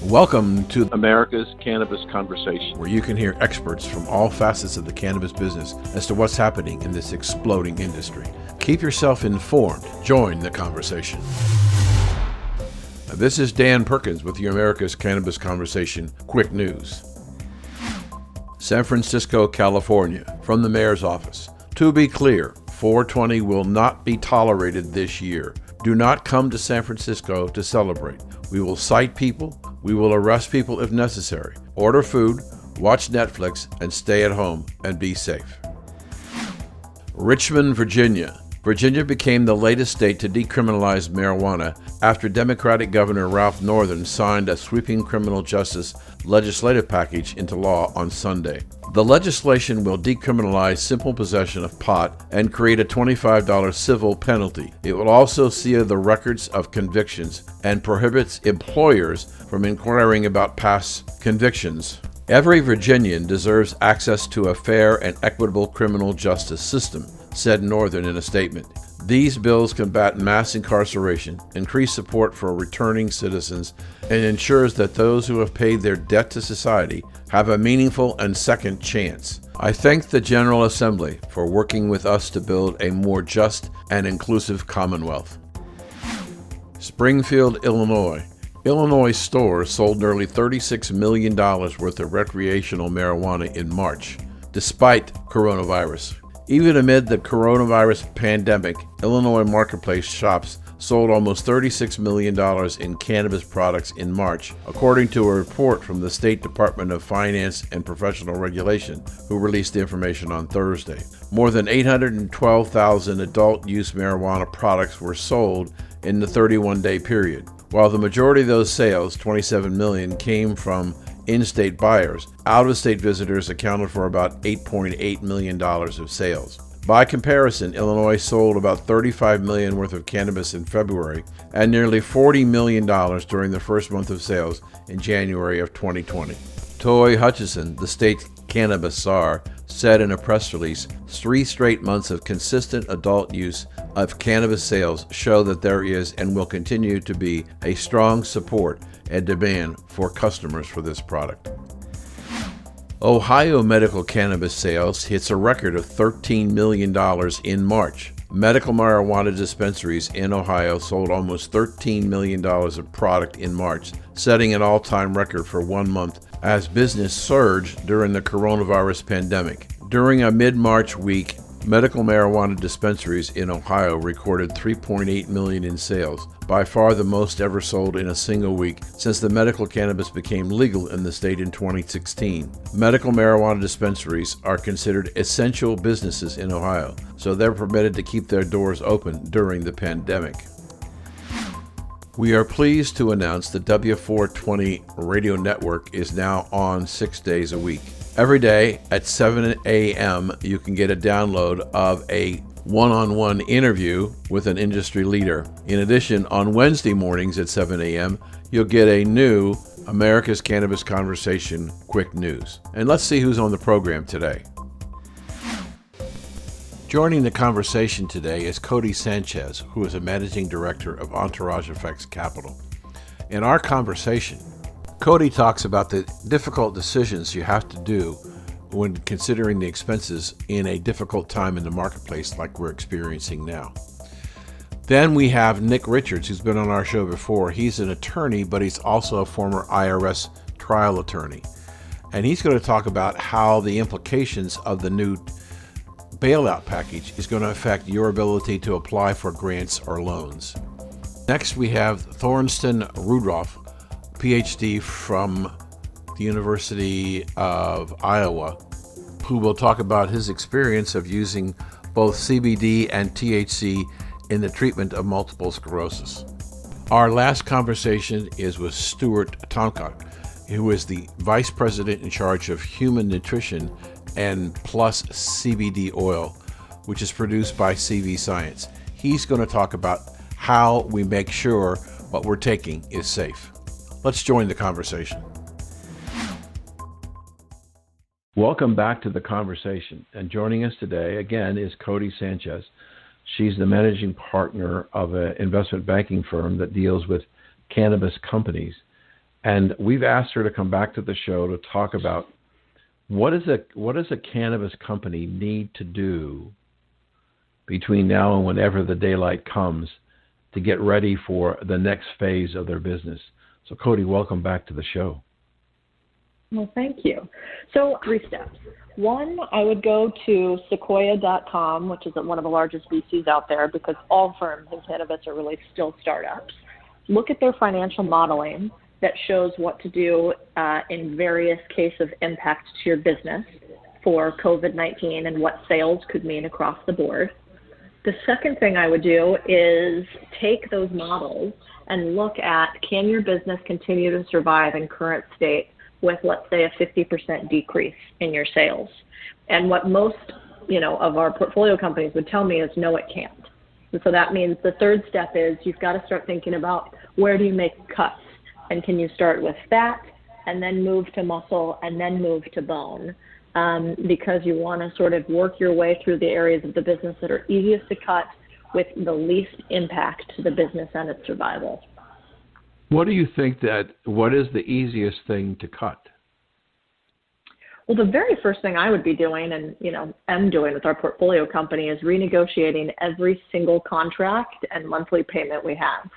Welcome to America's Cannabis Conversation, where you can hear experts from all facets of the cannabis business as to what's happening in this exploding industry. Keep yourself informed. Join the conversation. This is Dan Perkins with your America's Cannabis Conversation Quick News. San Francisco, California, from the mayor's office. To be clear, 420 will not be tolerated this year. Do not come to San Francisco to celebrate. We will cite people. We will arrest people if necessary. Order food, watch Netflix, and stay at home and be safe. Richmond, Virginia. Virginia became the latest state to decriminalize marijuana after Democratic Governor Ralph Northam signed a sweeping criminal justice legislative package into law on Sunday. The legislation will decriminalize simple possession of pot and create a $25 civil penalty. It will also seal the records of convictions and prohibits employers from inquiring about past convictions. Every Virginian deserves access to a fair and equitable criminal justice system, said Northam in a statement. These bills combat mass incarceration, increase support for returning citizens, and ensures that those who have paid their debt to society have a meaningful and second chance. I thank the General Assembly for working with us to build a more just and inclusive Commonwealth. Springfield, Illinois. Illinois stores sold nearly $36 million worth of recreational marijuana in March, despite coronavirus. Even amid the coronavirus pandemic, Illinois marketplace shops sold almost $36 million in cannabis products in March, according to a report from the State Department of Finance and Professional Regulation, who released the information on Thursday. More than 812,000 adult-use marijuana products were sold in the 31-day period. While the majority of those sales, 27 million, came from in-state buyers, out-of-state visitors accounted for about $8.8 million of sales. By comparison, Illinois sold about $35 million worth of cannabis in February and nearly $40 million during the first month of sales in January of 2020. Toy Hutchison, the state cannabis czar, said in a press release, 3 straight months of consistent adult use of cannabis sales show that there is and will continue to be a strong support and demand for customers for this product. Ohio medical cannabis sales hits a record of $13 million in March. Medical marijuana dispensaries in Ohio sold almost $13 million of product in March, setting an all-time record for 1 month as business surged during the coronavirus pandemic. During a mid-March week, medical marijuana dispensaries in Ohio recorded $3.8 million in sales, by far the most ever sold in a single week since the medical cannabis became legal in the state in 2016. Medical marijuana dispensaries are considered essential businesses in Ohio, so they're permitted to keep their doors open during the pandemic. We are pleased to announce the W420 radio network is now on 6 days a week. Every day at 7 a.m., you can get a download of a one-on-one interview with an industry leader. In addition, on Wednesday mornings at 7 a.m., you'll get a new America's Cannabis Conversation Quick News. And let's see who's on the program today. Joining the conversation today is Codie Sanchez, who is a managing director of Entourage Effects Capital. In our conversation, Codie talks about the difficult decisions you have to do when considering the expenses in a difficult time in the marketplace like we're experiencing now. Then we have Nick Richards, who's been on our show before. He's an attorney, but he's also a former IRS trial attorney. And he's going to talk about how the implications of the new bailout package is going to affect your ability to apply for grants or loans. Next, we have Thorsten Rudroff, PhD from the University of Iowa, who will talk about his experience of using both CBD and THC in the treatment of multiple sclerosis. Our last conversation is with Stuart Tomc, who is the Vice President in charge of Human Nutrition and Plus CBD oil, which is produced by CV Science. He's going to talk about how we make sure what we're taking is safe. Let's join the conversation. Welcome back to the conversation. And joining us today, again, is Codie Sanchez. She's the managing partner of an investment banking firm that deals with cannabis companies. And we've asked her to come back to the show to talk about what does a cannabis company need to do between now and whenever the daylight comes to get ready for the next phase of their business. So, Codie, welcome back to the show. Well, thank you. So 3 steps. 1, I would go to sequoia.com, which is one of the largest VCs out there, because all firms in cannabis are really still startups. Look at their financial modeling that shows what to do in various cases of impact to your business for COVID-19 and what sales could mean across the board. The second thing I would do is take those models and look at, can your business continue to survive in current state with, let's say, a 50% decrease in your sales? And what most, of our portfolio companies would tell me is, no, it can't. And so that means the third step is you've got to start thinking about, where do you make cuts? And can you start with fat and then move to muscle and then move to bone? Because you want to sort of work your way through the areas of the business that are easiest to cut with the least impact to the business and its survival. What do you think what is the easiest thing to cut? Well, the very first thing I would be doing and, am doing with our portfolio company is renegotiating every single contract and monthly payment we have.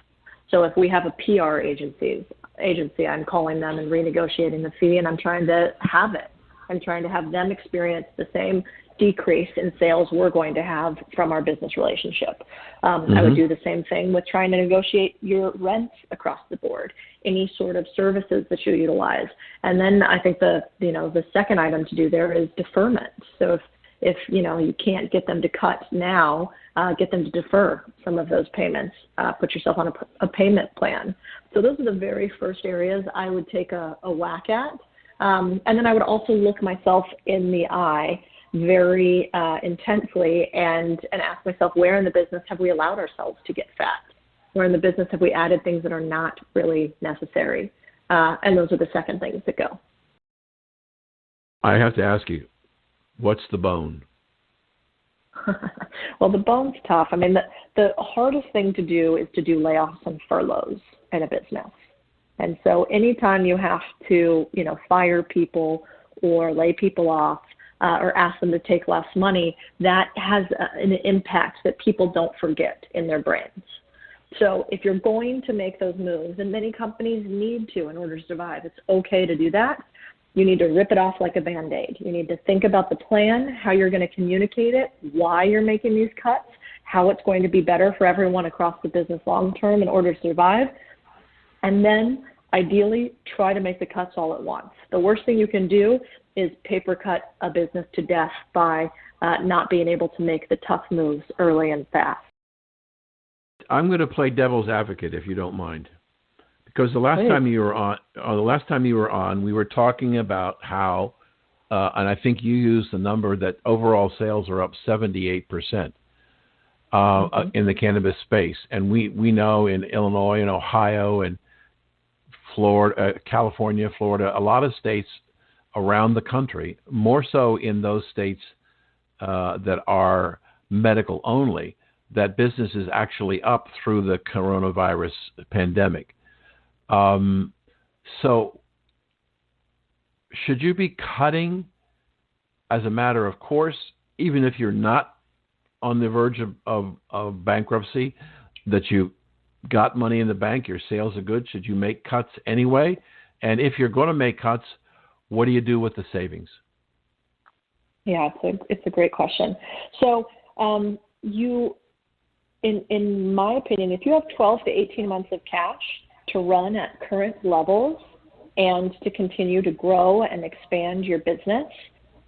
So if we have a PR agency, I'm calling them and renegotiating the fee, and I'm trying to have it. I'm trying to have them experience the same decrease in sales we're going to have from our business relationship. I would do the same thing with trying to negotiate your rents across the board, any sort of services that you utilize. And then I think the second item to do there is deferment. So if you can't get them to cut now, get them to defer some of those payments, put yourself on a payment plan. So those are the very first areas I would take a whack at. And then I would also look myself in the eye very intensely and ask myself, where in the business have we allowed ourselves to get fat? Where in the business have we added things that are not really necessary? And those are the second things that go. I have to ask you, what's the bone? Well, the bone's tough. I mean, the hardest thing to do is to do layoffs and furloughs in a business. And so anytime you have to, fire people or lay people off or ask them to take less money, that has an impact that people don't forget in their brains. So if you're going to make those moves, and many companies need to in order to survive, it's okay to do that. You need to rip it off like a Band-Aid. You need to think about the plan, how you're going to communicate it, why you're making these cuts, how it's going to be better for everyone across the business long term in order to survive. And then ideally try to make the cuts all at once. The worst thing you can do is paper cut a business to death by not being able to make the tough moves early and fast. I'm going to play devil's advocate, if you don't mind, because the last time you were on, we were talking about how, and I think you used the number that overall sales are up 78% in the cannabis space, and we know in Illinois and Ohio and Florida, California, Florida, a lot of states around the country, more so in those states that are medical only, that business is actually up through the coronavirus pandemic. So should you be cutting as a matter of course, even if you're not on the verge of bankruptcy, that you got money in the bank, your sales are good, should you make cuts anyway? And if you're going to make cuts, what do you do with the savings? Yeah, it's a great question. So in my opinion, if you have 12 to 18 months of cash to run at current levels and to continue to grow and expand your business,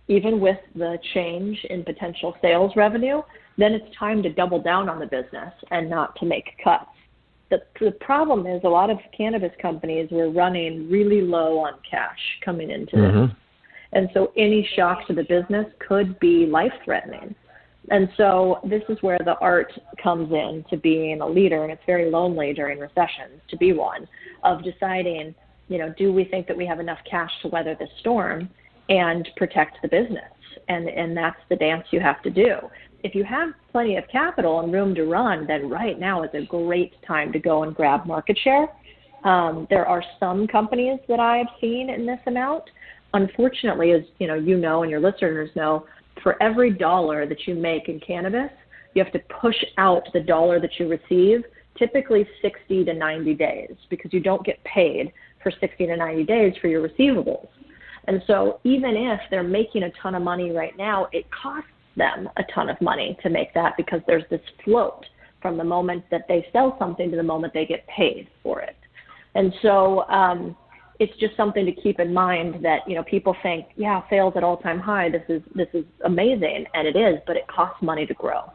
even with the change in potential sales revenue, then it's time to double down on the business and not to make cuts. The problem is a lot of cannabis companies were running really low on cash coming into this. And so any shock to the business could be life-threatening. And so this is where the art comes in to being a leader, and it's very lonely during recessions to be one, of deciding, do we think that we have enough cash to weather this storm and protect the business? And that's the dance you have to do. If you have plenty of capital and room to run, then right now is a great time to go and grab market share. There are some companies that I have seen in this amount. Unfortunately, as you know, and your listeners know, for every dollar that you make in cannabis, you have to push out the dollar that you receive, typically 60 to 90 days, because you don't get paid for 60 to 90 days for your receivables. And so even if they're making a ton of money right now, it costs them a ton of money to make that, because there's this float from the moment that they sell something to the moment they get paid for it. And so it's just something to keep in mind that, people think, yeah, sales at all-time high, this is amazing, and it is, but it costs money to grow.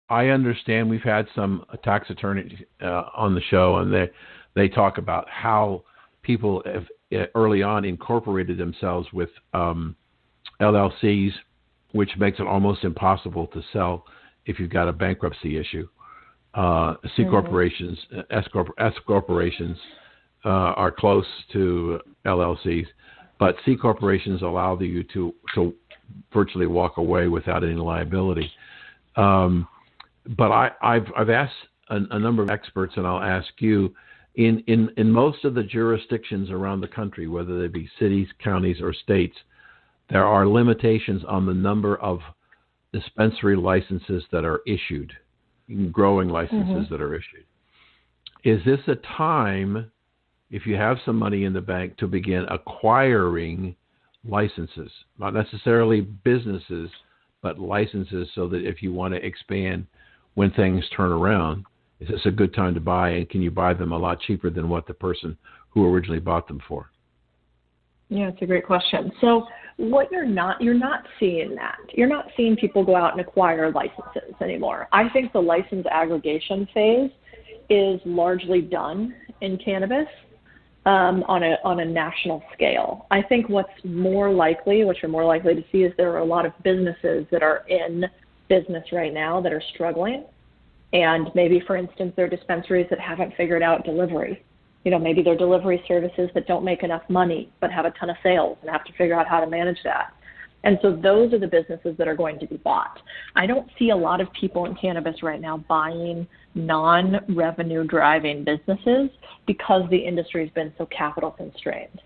I understand. We've had some tax attorneys on the show, and they talk about how people have early on incorporated themselves with LLCs, which makes it almost impossible to sell if you've got a bankruptcy issue. C corporations, S corporations are close to LLCs, but C corporations allow you to virtually walk away without any liability. But I've asked a number of experts, and I'll ask you, in most of the jurisdictions around the country, whether they be cities, counties, or states, there are limitations on the number of dispensary licenses that are issued, growing licenses that are issued. Is this a time, if you have some money in the bank, to begin acquiring licenses? Not necessarily businesses, but licenses, so that if you want to expand when things turn around, is this a good time to buy, and can you buy them a lot cheaper than what the person who originally bought them for? Yeah, it's a great question. So what you're not seeing that. You're not seeing people go out and acquire licenses anymore. I think the license aggregation phase is largely done in cannabis on a national scale. I think what you're more likely to see, is there are a lot of businesses that are in business right now that are struggling. And maybe, for instance, there are dispensaries that haven't figured out delivery. Maybe they're delivery services that don't make enough money but have a ton of sales and have to figure out how to manage that. And so those are the businesses that are going to be bought. I don't see a lot of people in cannabis right now buying non-revenue driving businesses because the industry has been so capital constrained.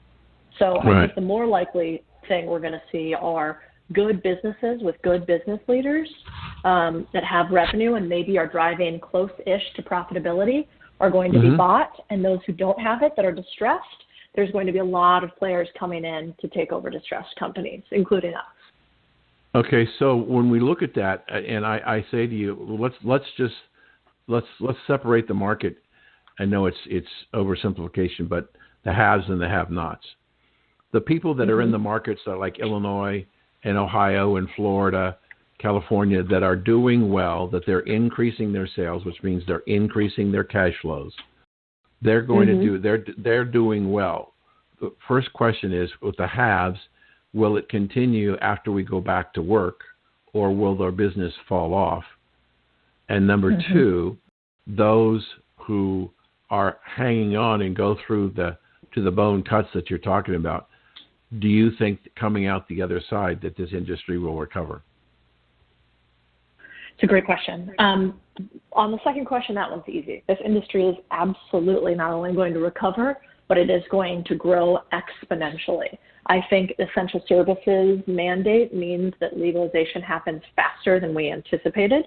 So I think the more likely thing we're going to see are good businesses with good business leaders that have revenue and maybe are driving close-ish to profitability are going to be bought, and those who don't have it, that are distressed, there's going to be a lot of players coming in to take over distressed companies, including us. Okay, so when we look at that, and I say to you, let's separate the market. I know it's oversimplification, but the haves and the have-nots. The people that are in the markets that are like Illinois and Ohio and Florida, California, that are doing well, that they're increasing their sales, which means they're increasing their cash flows. They're going to they're doing well. The first question is, with the haves, will it continue after we go back to work, or will their business fall off? And number two, those who are hanging on and go through to the bone cuts that you're talking about, do you think coming out the other side that this industry will recover? It's a great question. On the second question, that one's easy. This industry is absolutely not only going to recover, but it is going to grow exponentially. I think essential services mandate means that legalization happens faster than we anticipated.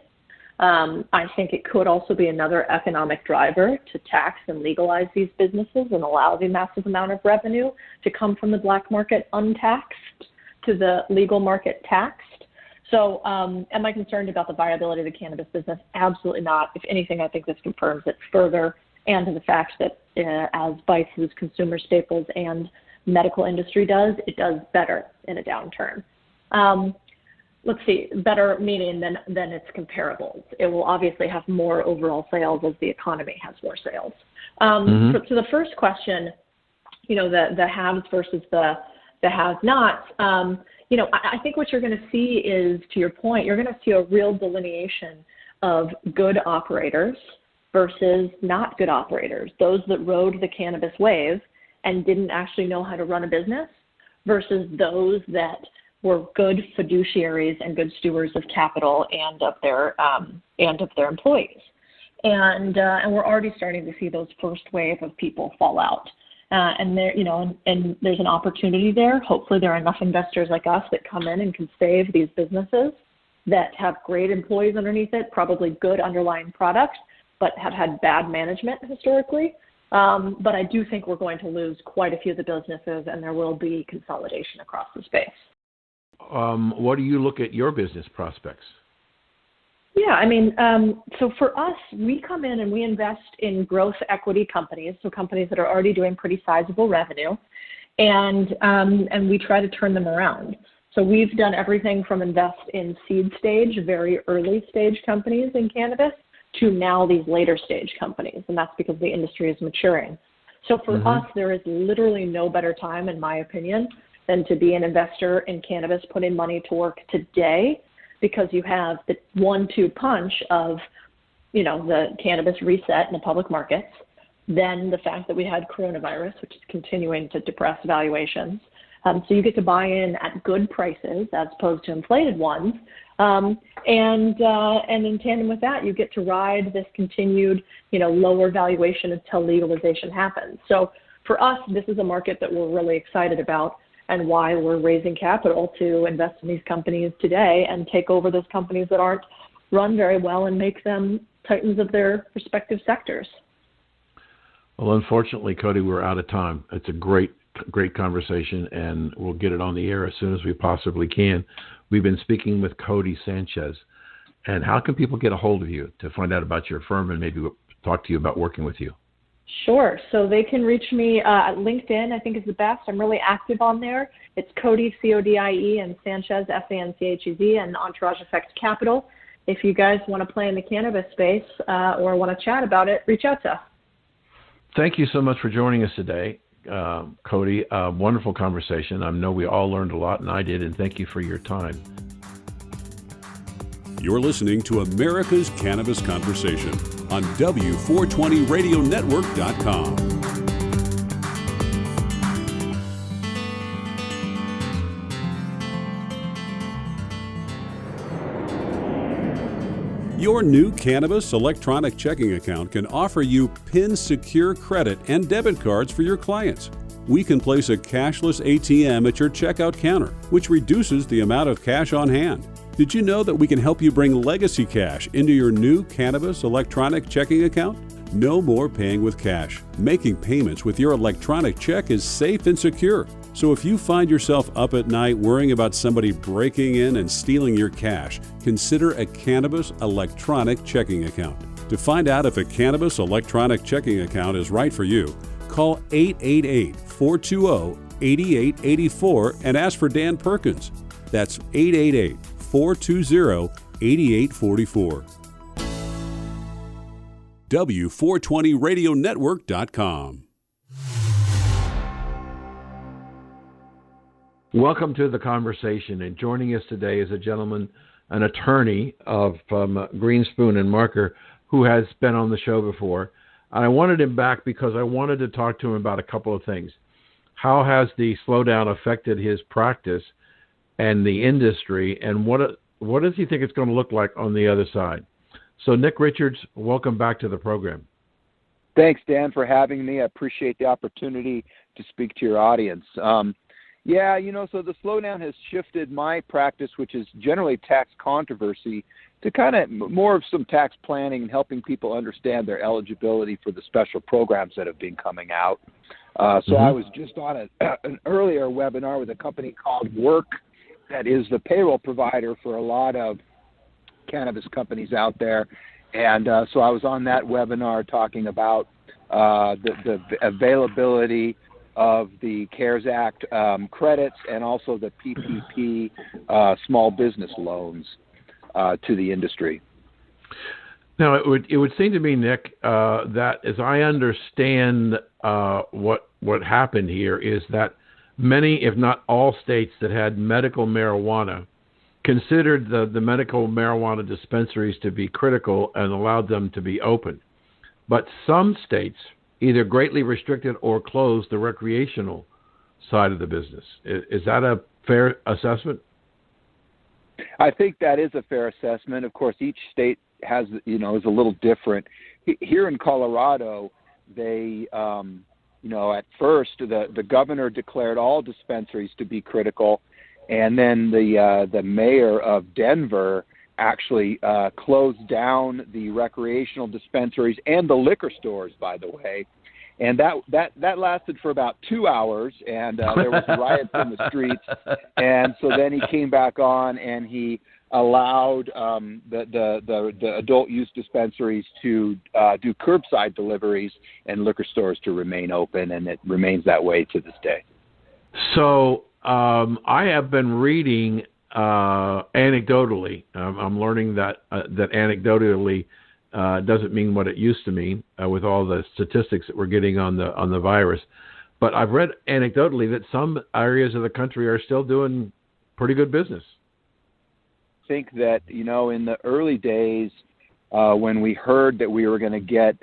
I think it could also be another economic driver to tax and legalize these businesses and allow the massive amount of revenue to come from the black market untaxed to the legal market taxed. So am I concerned about the viability of the cannabis business? Absolutely not. If anything, I think this confirms it further, and to the fact that as Vice's consumer staples and medical industry does, it does better in a downturn. Let's see, better meaning than its comparables. It will obviously have more overall sales as the economy has more sales. So the first question, the haves versus the have-nots, I think what you're going to see is, to your point, you're going to see a real delineation of good operators versus not good operators, those that rode the cannabis wave and didn't actually know how to run a business versus those that were good fiduciaries and good stewards of capital and of their employees. And we're already starting to see those first wave of people fall out. And there, and there's an opportunity there. Hopefully there are enough investors like us that come in and can save these businesses that have great employees underneath it, probably good underlying products, but have had bad management historically. But I do think we're going to lose quite a few of the businesses, and there will be consolidation across the space. What do you look at your business prospects? Yeah, so for us, we come in and we invest in growth equity companies, so companies that are already doing pretty sizable revenue, and we try to turn them around. So we've done everything from invest in seed stage, very early stage companies in cannabis, to now these later stage companies, and that's because the industry is maturing. So for us, there is literally no better time, in my opinion, than to be an investor in cannabis, putting money to work today, because you have the 1-2 punch of, the cannabis reset in the public markets, then the fact that we had coronavirus, which is continuing to depress valuations. So you get to buy in at good prices as opposed to inflated ones. And in tandem with that, you get to ride this continued, lower valuation until legalization happens. So for us, this is a market that we're really excited about, and why we're raising capital to invest in these companies today and take over those companies that aren't run very well and make them titans of their respective sectors. Well, unfortunately, Codie, we're out of time. It's a great conversation, and we'll get it on the air as soon as we possibly can. We've been speaking with Codie Sanchez. And how can people get a hold of you to find out about your firm and maybe talk to you about working with you? Sure. So they can reach me at LinkedIn, I think is the best. I'm really active on there. It's Codie, C-O-D-I-E, and Sanchez, S-A-N-C-H-E-Z, and Entourage Effects Capital. If you guys want to play in the cannabis space or want to chat about it, reach out to us. Thank you so much for joining us today, Codie. Wonderful conversation. I know we all learned a lot, and I did, and thank you for your time. You're listening to America's Cannabis Conversation on W420RadioNetwork.com. Your new Cannabis electronic checking account can offer you PIN-secure credit and debit cards for your clients. We can place a cashless ATM at your checkout counter, which reduces the amount of cash on hand. Did you know that we can help you bring legacy cash into your new Cannabis electronic checking account? No more paying with cash. Making payments with your electronic check is safe and secure. So if you find yourself up at night worrying about somebody breaking in and stealing your cash, consider a Cannabis electronic checking account. To find out if a Cannabis electronic checking account is right for you, call 888-420-8884 and ask for Dan Perkins. That's 888-420-8844. W420RadioNetwork.com. Welcome to the conversation, and joining us today is a gentleman, an attorney from Green Spoon and Marker, who has been on the show before. I wanted him back because I wanted to talk to him about a couple of things. How has the slowdown affected his practice and the industry, and what does he think it's going to look like on the other side? So, Nick Richards, welcome back to the program. Thanks, Dan, for having me. I appreciate the opportunity to speak to your audience. So the slowdown has shifted my practice, which is generally tax controversy, to kind of more of some tax planning and helping people understand their eligibility for the special programs that have been coming out. I was just on an earlier webinar with a company called Work that is the payroll provider for a lot of cannabis companies out there. And so I was on that webinar talking about the availability of the CARES Act credits and also the PPP small business loans to the industry. Now, it would seem to me, Nick, that as I understand what happened here is that many, if not all states that had medical marijuana considered the medical marijuana dispensaries to be critical and allowed them to be open. But some states either greatly restricted or closed the recreational side of the business. Is that a fair assessment? I think that is a fair assessment. Of course, each state has, is a little different. here in Colorado, they, at first the governor declared all dispensaries to be critical, and then the mayor of Denver actually closed down the recreational dispensaries and the liquor stores, by the way. And that lasted for about 2 hours, and there was riots in the streets. And so then he came back on, and he allowed the adult use dispensaries to do curbside deliveries and liquor stores to remain open, and it remains that way to this day. So I have been reading anecdotally. I'm learning that anecdotally doesn't mean what it used to mean with all the statistics that we're getting on the virus. But I've read anecdotally that some areas of the country are still doing pretty good business. I think that, in the early days when we heard that we were going to get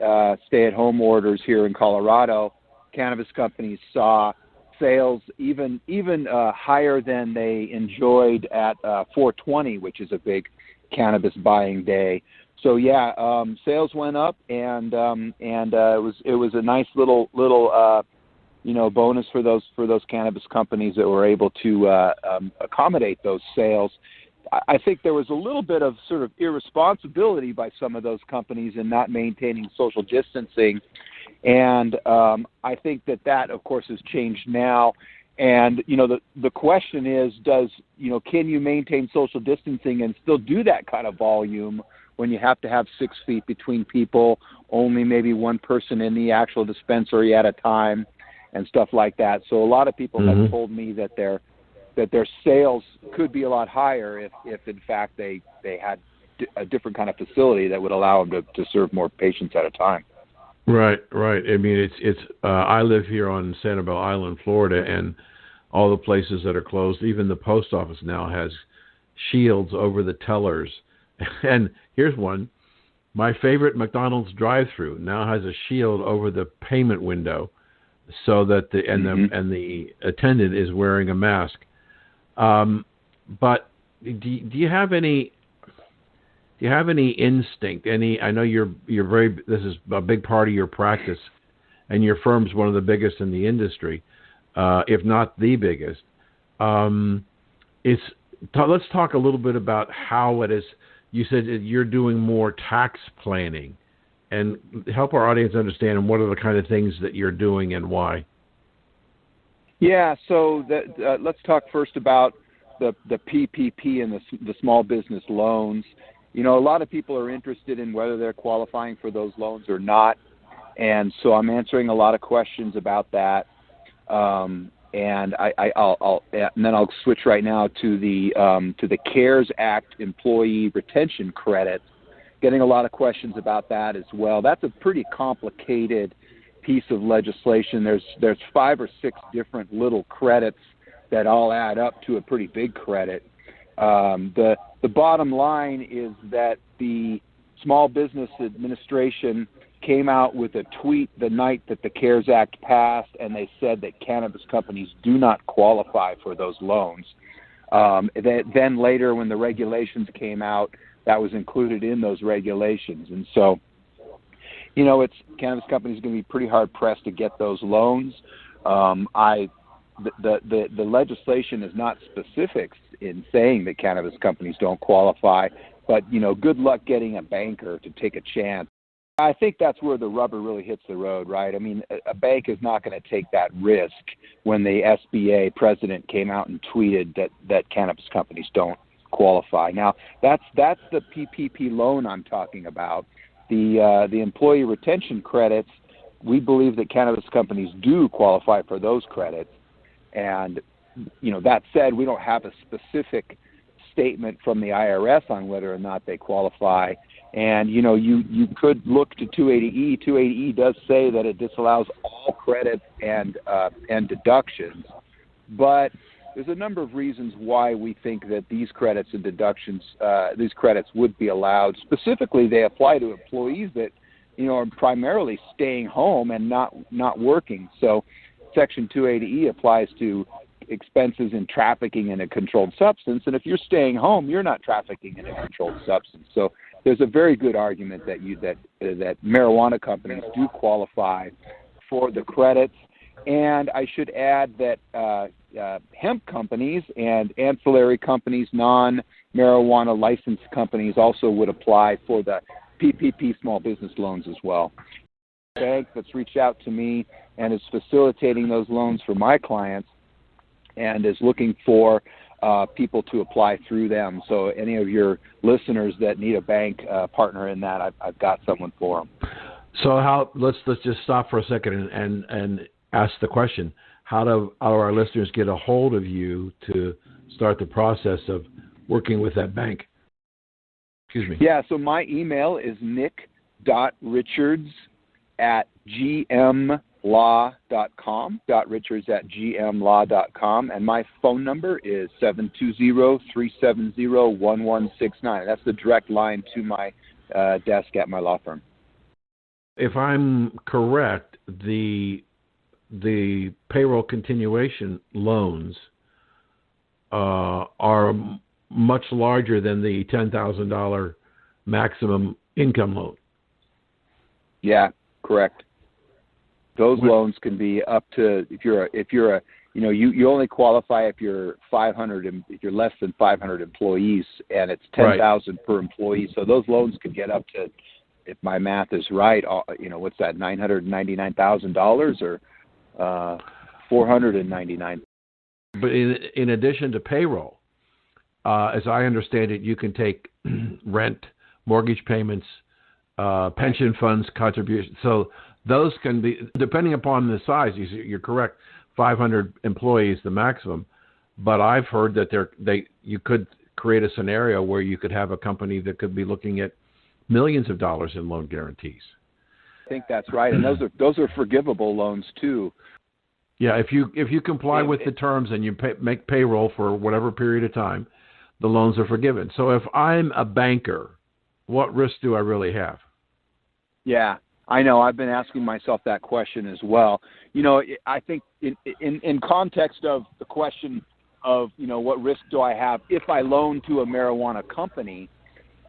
stay-at-home orders here in Colorado, cannabis companies saw sales even higher than they enjoyed at 420, which is a big cannabis buying day. So yeah, sales went up, and it was a nice little bonus for those cannabis companies that were able to accommodate those sales. I think there was a little bit of sort of irresponsibility by some of those companies in not maintaining social distancing, and I think that of course has changed now. And the question is, can you maintain social distancing and still do that kind of volume when you have to have 6 feet between people, only maybe one person in the actual dispensary at a time, and stuff like that? So a lot of people have told me that their sales could be a lot higher if in fact they had a different kind of facility that would allow them to serve more patients at a time. Right. I mean, it's I live here on Sanibel Island, Florida, and all the places that are closed, even the post office now has shields over the tellers. And here's one. My favorite McDonald's drive-thru now has a shield over the payment window so that the attendant is wearing a mask. But do you have any instinct? I know you're this is a big part of your practice, and your firm's one of the biggest in the industry, if not the biggest. Let's talk a little bit about how it is. You said that you're doing more tax planning, and help our audience understand what are the kind of things that you're doing and why. Yeah, so let's talk first about the PPP and the small business loans. A lot of people are interested in whether they're qualifying for those loans or not, and so I'm answering a lot of questions about that. And then I'll switch right now to the CARES Act employee retention credit. Getting a lot of questions about that as well. That's a pretty complicated piece of legislation. There's 5 or 6 different little credits that all add up to a pretty big credit. The bottom line is that the Small Business Administration came out with a tweet the night that the CARES Act passed, and they said that cannabis companies do not qualify for those loans. Then later, when the regulations came out, that was included in those regulations. And so, cannabis companies are going to be pretty hard pressed to get those loans. The legislation is not specifics in saying that cannabis companies don't qualify, but good luck getting a banker to take a chance. I think that's where the rubber really hits the road, right? I mean, a bank is not going to take that risk when the SBA president came out and tweeted that cannabis companies don't qualify. Now, that's the PPP loan I'm talking about. The employee retention credits, we believe that cannabis companies do qualify for those credits. And, that said, we don't have a specific statement from the IRS on whether or not they qualify. And, you could look to 280E. 280E does say that it disallows all credits and deductions. But there's a number of reasons why we think that these credits and deductions, these credits would be allowed. Specifically, they apply to employees that, are primarily staying home and not working. So Section 280E applies to expenses in trafficking in a controlled substance. And if you're staying home, you're not trafficking in a controlled substance. So there's a very good argument that marijuana companies do qualify for the credits. And I should add that hemp companies and ancillary companies, non-marijuana licensed companies, also would apply for the PPP small business loans as well. A bank that's reached out to me and is facilitating those loans for my clients and is looking for people to apply through them. So any of your listeners that need a bank partner in that, I've got someone for them. So let's just stop for a second and ask the question: how do our listeners get a hold of you to start the process of working with that bank? Excuse me. Yeah, so my email is nick.richards@gmlaw.com, .richards@gmlaw.com, and my phone number is 720-370-1169. That's the direct line to my desk at my law firm. If I'm correct, the payroll continuation loans are much larger than the $10,000 maximum income loan. Yeah, correct. Those loans can be up to, if you're a you only qualify if you're 500, if you're less than 500 employees, and it's 10,000 per employee. So those loans could get up to, if my math is right, what's that, $999,000 or $499,000. But in addition to payroll, as I understand it, you can take rent, mortgage payments, pension funds, contributions. So those can be, depending upon the size, you're correct, 500 employees the maximum. But I've heard that you could create a scenario where you could have a company that could be looking at millions of dollars in loan guarantees. I think that's right, and those are forgivable loans too. Yeah, if you comply with the terms and you make payroll for whatever period of time, the loans are forgiven. So if I'm a banker, what risk do I really have? Yeah, I know. I've been asking myself that question as well. I think in context of the question of, what risk do I have if I loan to a marijuana company,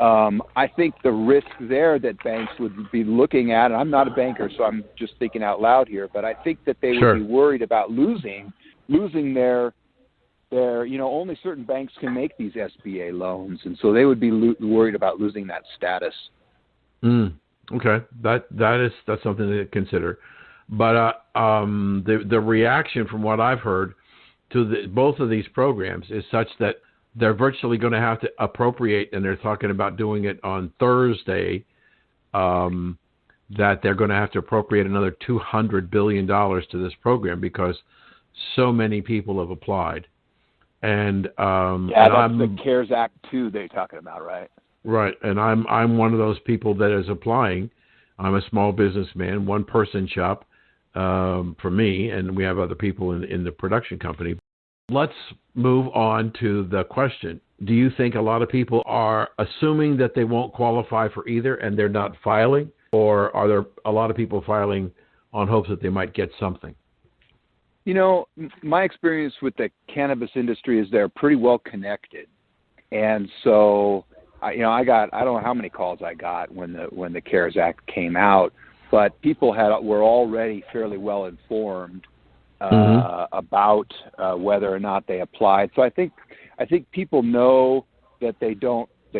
I think the risk there that banks would be looking at, and I'm not a banker, so I'm just thinking out loud here, but I think that they would be worried about losing their only certain banks can make these SBA loans, and so they would be worried about losing that status. Okay, that's something to consider. But the reaction from what I've heard to both of these programs is such that they're virtually going to have to appropriate, and they're talking about doing it on Thursday, that they're going to have to appropriate another $200 billion to this program because so many people have applied. And that's the CARES Act 2 they're talking about, right? Right, and I'm one of those people that is applying. I'm a small businessman, one-person shop for me, and we have other people in the production company. Let's move on to the question. Do you think a lot of people are assuming that they won't qualify for either and they're not filing? Or are there a lot of people filing on hopes that they might get something? My experience with the cannabis industry is they're pretty well connected. And so, I don't know how many calls I got when the CARES Act came out, but people were already fairly well informed about whether or not they applied. So I think people know that they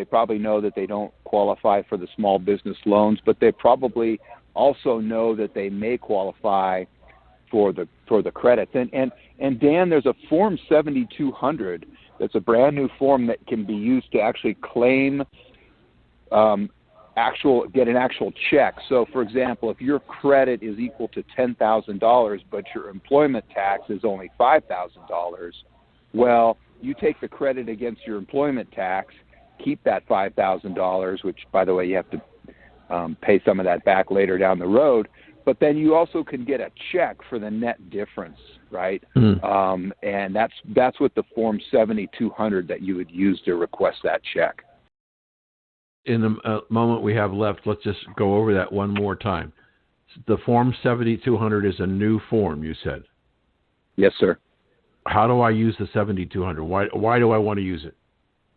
probably know that they don't qualify for the small business loans, but they probably also know that they may qualify for the credits. And Dan, there's a Form 7200 that's a brand new form that can be used to actually claim get an actual check. So, for example, if your credit is equal to $10,000, but your employment tax is only $5,000, well, you take the credit against your employment tax, keep that $5,000, which, by the way, you have to pay some of that back later down the road. But then you also can get a check for the net difference, right? And that's what the Form 7200 that you would use to request that check. In the moment we have left, let's just go over that one more time. The Form 7200 is a new form, you said. Yes, sir. How do I use the 7200? Why do I want to use it?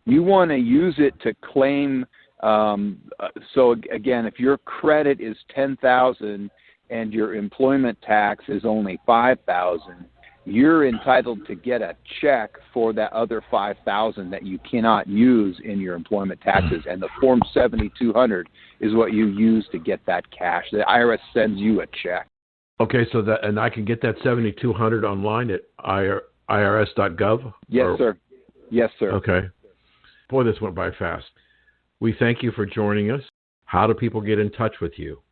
You want to use it to claim So again, if your credit is $10,000 and your employment tax is only $5,000, you're entitled to get a check for that other $5,000 that you cannot use in your employment taxes. And the Form 7200 is what you use to get that cash. The IRS sends you a check. Okay, so that, and I can get that 7200 online at irs.gov? Yes, sir. Yes, sir. Okay. Boy, this went by fast. We thank you for joining us. How do people get in touch with you?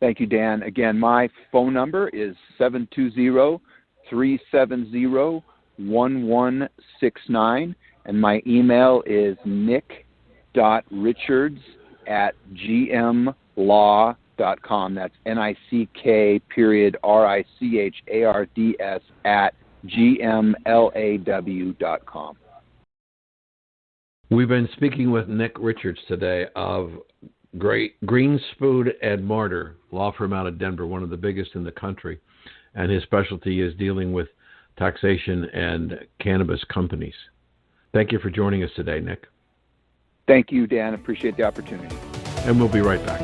Thank you, Dan. Again, my phone number is 720-370-1169, and my email is nick.richards@gmlaw.com. That's NICK.RICHARDS @gmlaw.com. We've been speaking with Nick Richards today of Greenspoon and Martyr, law firm out of Denver, one of the biggest in the country. And his specialty is dealing with taxation and cannabis companies. Thank you for joining us today, Nick. Thank you, Dan. Appreciate the opportunity. And we'll be right back.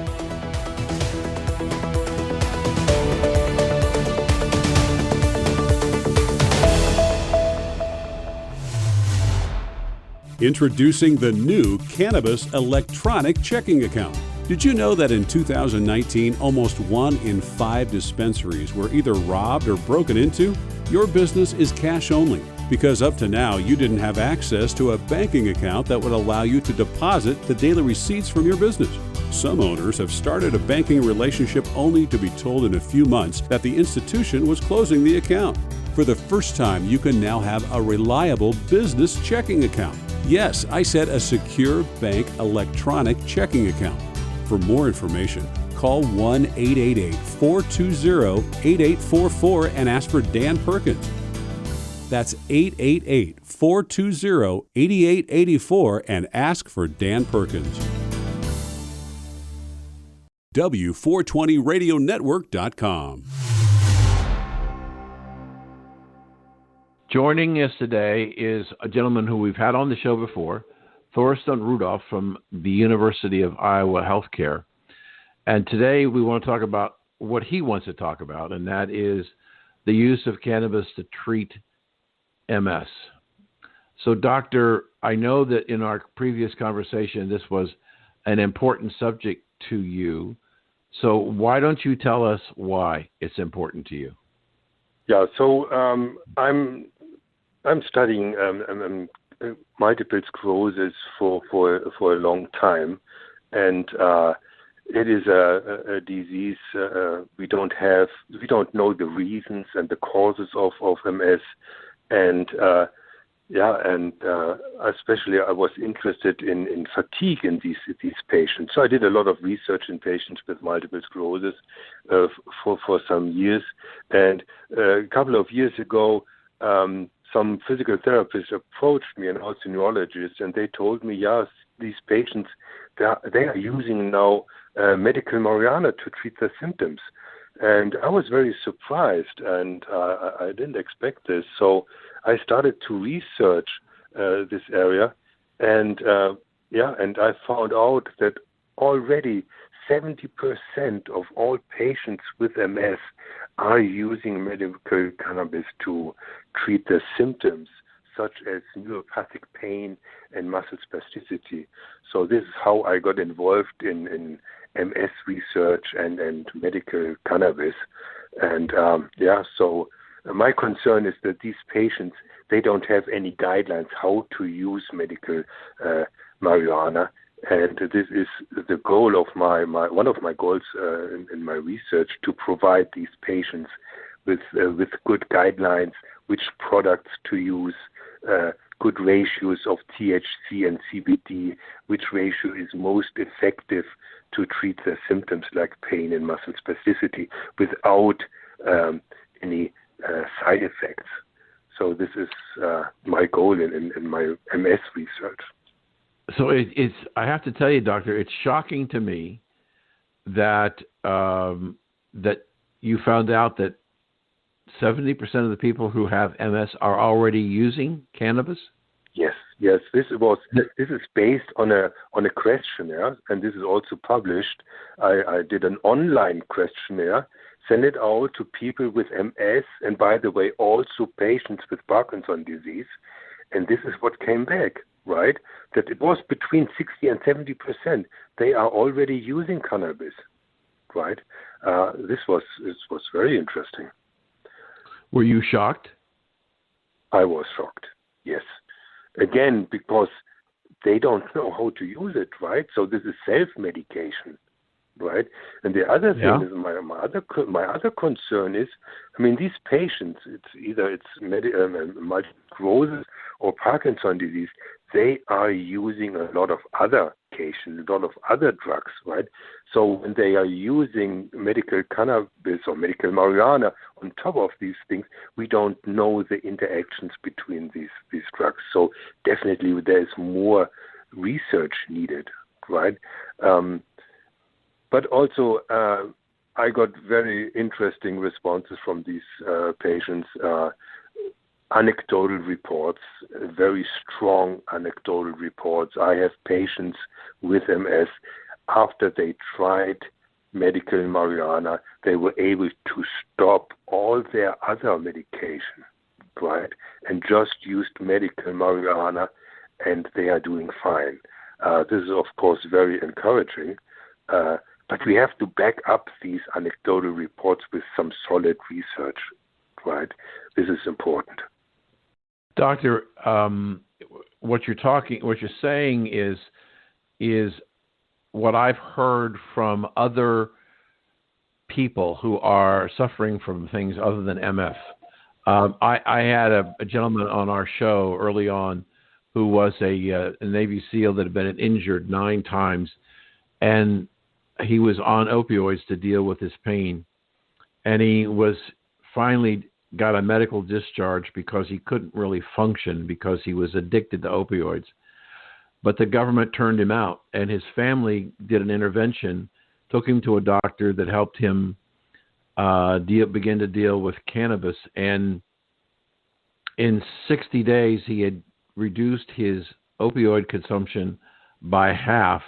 Introducing the new Cannabis electronic checking account. Did you know that in 2019, almost 1 in 5 dispensaries were either robbed or broken into? Your business is cash only, because up to now you didn't have access to a banking account that would allow you to deposit the daily receipts from your business. Some owners have started a banking relationship only to be told in a few months that the institution was closing the account. For the first time, you can now have a reliable business checking account. Yes, I said a secure bank electronic checking account. For more information, call 1-888-420-8844 and ask for Dan Perkins. That's 888-420-8884 and ask for Dan Perkins. W420radionetwork.com. Joining us today is a gentleman who we've had on the show before, Thorsten Rudroff from the University of Iowa Healthcare. And today we want to talk about what he wants to talk about, and that is the use of cannabis to treat MS. So, Doctor, I know that in our previous conversation this was an important subject to you. So why don't you tell us why it's important to you? Yeah, so I'm studying multiple sclerosis for a long time, and it is a disease we don't know the reasons and the causes of MS, and especially I was interested in fatigue in these patients. So I did a lot of research in patients with multiple sclerosis for some years, and a couple of years ago, some physical therapists approached me, and also neurologists, and they told me, yes, these patients, they are using now medical marijuana to treat their symptoms. And I was very surprised, and I didn't expect this. So I started to research this area, and I found out that already 70% of all patients with MS are using medical cannabis to treat their symptoms, such as neuropathic pain and muscle spasticity. So this is how I got involved in MS research and medical cannabis. And so my concern is that these patients, they don't have any guidelines how to use medical marijuana. And this is the goal of one of my goals in my research, to provide these patients with good guidelines, which products to use, good ratios of THC and CBD, which ratio is most effective to treat their symptoms like pain and muscle spasticity without any side effects. So this is my goal in my MS research. So it's. I have to tell you, Doctor, it's shocking to me that that you found out that 70% of the people who have MS are already using cannabis. Yes. This is based on a questionnaire, and this is also published. I did an online questionnaire, sent it out to people with MS, and by the way, also patients with Parkinson's disease, and this is what came back, right? That it was between 60 and 70%. They are already using cannabis, right? This was very interesting. Were you shocked? I was shocked. Yes. Again, because they don't know how to use it, right? So this is self-medication, right? And the other thing is my other concern is, I mean, these patients, it's multiple sclerosis or Parkinson's disease. They are using a lot of other medications, a lot of other drugs, right? So when they are using medical cannabis or medical marijuana on top of these things, we don't know the interactions between these drugs. So definitely there is more research needed, right? But also I got very interesting responses from these patients. Anecdotal reports, very strong anecdotal reports. I have patients with MS. After they tried medical marijuana, they were able to stop all their other medication, right, and just used medical marijuana, and they are doing fine. This is, of course, very encouraging, but we have to back up these anecdotal reports with some solid research, right? This is important. Doctor, what you're saying is what I've heard from other people who are suffering from things other than MS. I had a gentleman on our show early on who was a Navy SEAL that had been injured 9 times, and he was on opioids to deal with his pain, and he was finally got a medical discharge because he couldn't really function because he was addicted to opioids. But the government turned him out, and his family did an intervention, took him to a doctor that helped him begin to deal with cannabis. And in 60 days, he had reduced his opioid consumption by half.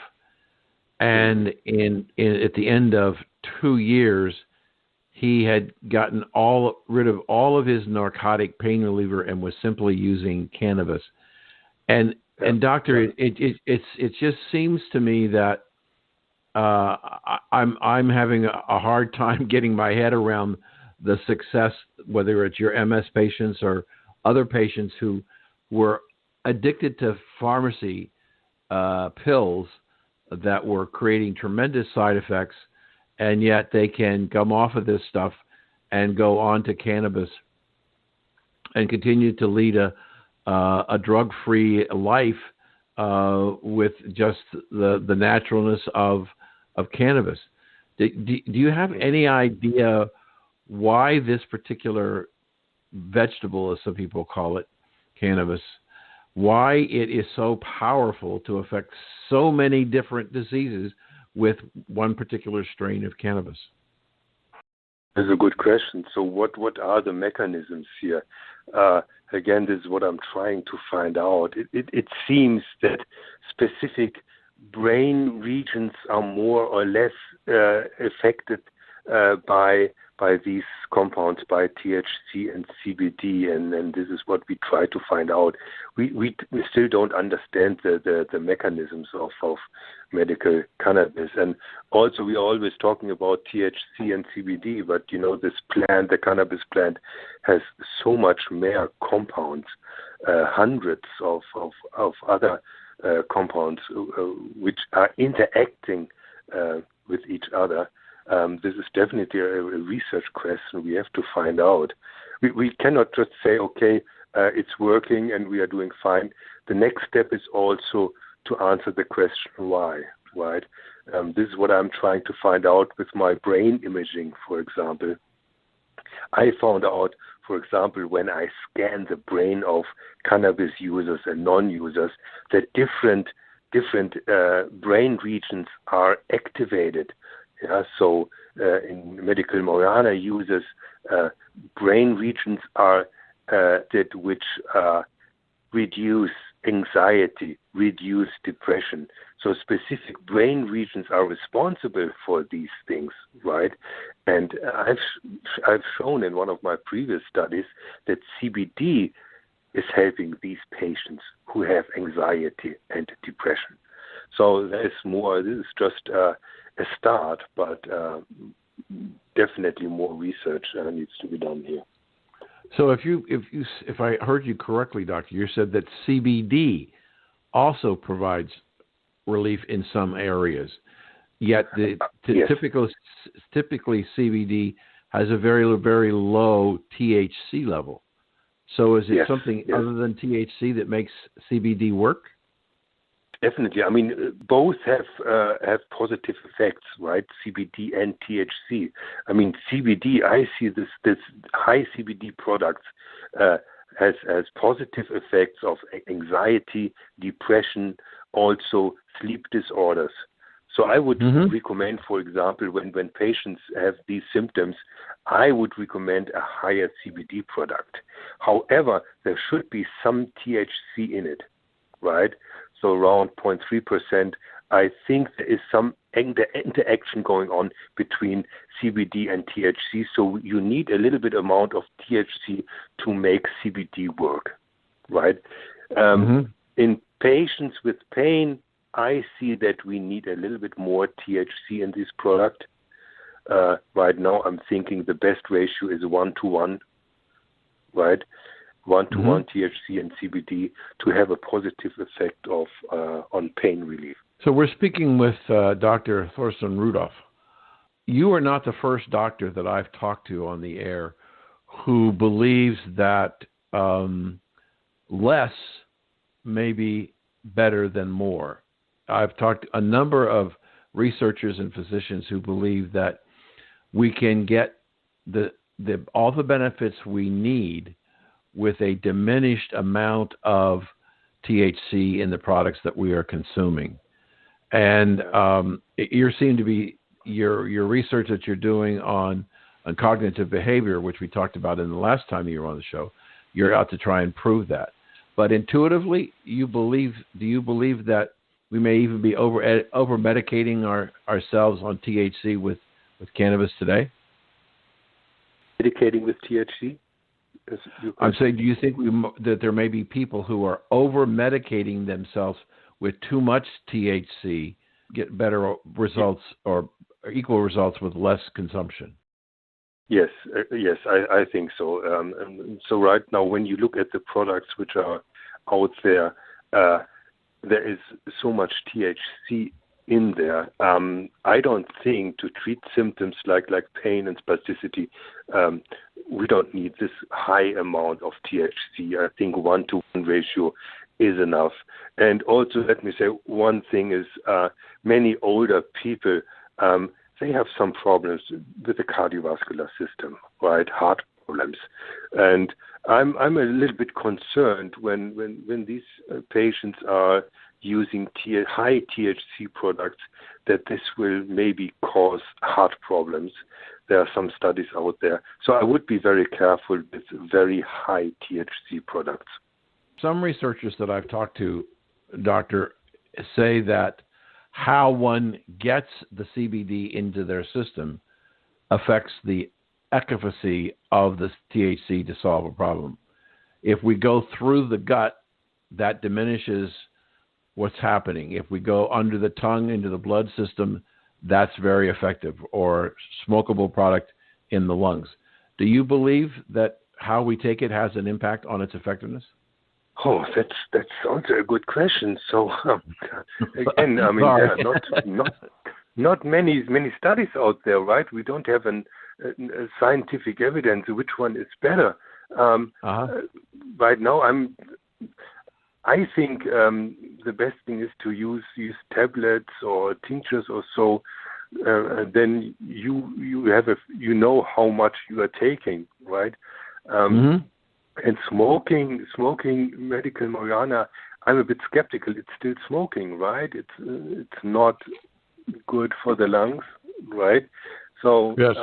And at the end of 2 years, he had gotten rid of all of his narcotic pain reliever and was simply using cannabis. And doctor, it just seems to me that I'm having a hard time getting my head around the success, whether it's your MS patients or other patients who were addicted to pharmacy pills that were creating tremendous side effects, and yet they can come off of this stuff and go on to cannabis and continue to lead a drug-free life with just the naturalness of cannabis. Do you have any idea why this particular vegetable, as some people call it, cannabis, why it is so powerful to affect so many different diseases with one particular strain of cannabis? That's a good question. So what are the mechanisms here? Again, this is what I'm trying to find out. It seems that specific brain regions are more or less affected by these compounds, by THC and CBD, and this is what we try to find out. We still don't understand the mechanisms of medical cannabis, and also we are always talking about THC and CBD, but this plant, the cannabis plant, has so much more compounds, hundreds of other compounds which are interacting with each other. This is definitely a research question. We have to find out. We cannot just say, okay, it's working and we are doing fine. The next step is also to answer the question why, right? This is what I'm trying to find out with my brain imaging, for example. I found out, for example, when I scan the brain of cannabis users and non-users, that different brain regions are activated. Yeah, so in medical marijuana users, brain regions are that which reduce anxiety, reduce depression. So specific brain regions are responsible for these things, right? And I've shown in one of my previous studies that CBD is helping these patients who have anxiety and depression. So there's more. This is just a start, but definitely more research needs to be done here. So if I heard you correctly, Doctor, you said that CBD also provides relief in some areas, yet Yes. typically CBD has a very, very low THC level. So is it something other than THC that makes CBD work? Definitely. I mean, both have positive effects, right? CBD and THC. I mean, CBD. I see this high CBD products has positive effects of anxiety, depression, also sleep disorders. So I would recommend, for example, when patients have these symptoms, I would recommend a higher CBD product. However, there should be some THC in it, right? So around 0.3%. I think there is some interaction going on between CBD and THC. So you need a little bit amount of THC to make CBD work, right? In patients with pain, I see that we need a little bit more THC in this product. Right now, I'm thinking the best ratio is 1-to-1, right? 1-to-1 THC and CBD to have a positive effect on pain relief. So we're speaking with Dr. Thorsten Rudroff. You are not the first doctor that I've talked to on the air who believes that less may be better than more. I've talked to a number of researchers and physicians who believe that we can get all the benefits we need with a diminished amount of THC in the products that we are consuming. And your research that you're doing on cognitive behavior, which we talked about in the last time you were on the show, you're out to try and prove that. But intuitively, do you believe that we may even be over medicating ourselves on THC with cannabis today? Medicating with THC? I'm saying, do you think that there may be people who are over medicating themselves with too much THC, get better results or equal results with less consumption? Yes, I think so. So right now, when you look at the products which are out there, there is so much THC in there. I don't think to treat symptoms like pain and spasticity, we don't need this high amount of THC. I think 1-to-1 ratio is enough. And also, let me say one thing is many older people, they have some problems with the cardiovascular system, right? Heart problems. And I'm a little bit concerned when these patients are using high THC products that this will maybe cause heart problems. There are some studies out there. So I would be very careful with very high THC products. Some researchers that I've talked to, Doctor, say that how one gets the CBD into their system affects the efficacy of the THC to solve a problem. If we go through the gut, that diminishes what's happening. If we go under the tongue into the blood system, that's very effective, or smokable product in the lungs. Do you believe that how we take it has an impact on its effectiveness? Oh, that's also a good question. So again, I mean, there are not many studies out there, right? We don't have a scientific evidence which one is better. Right now, I think the best thing is to use tablets or tinctures or so. Then you have know how much you are taking, right? And smoking medical marijuana, I'm a bit skeptical. It's still smoking, right? It's not good for the lungs, right? So yes.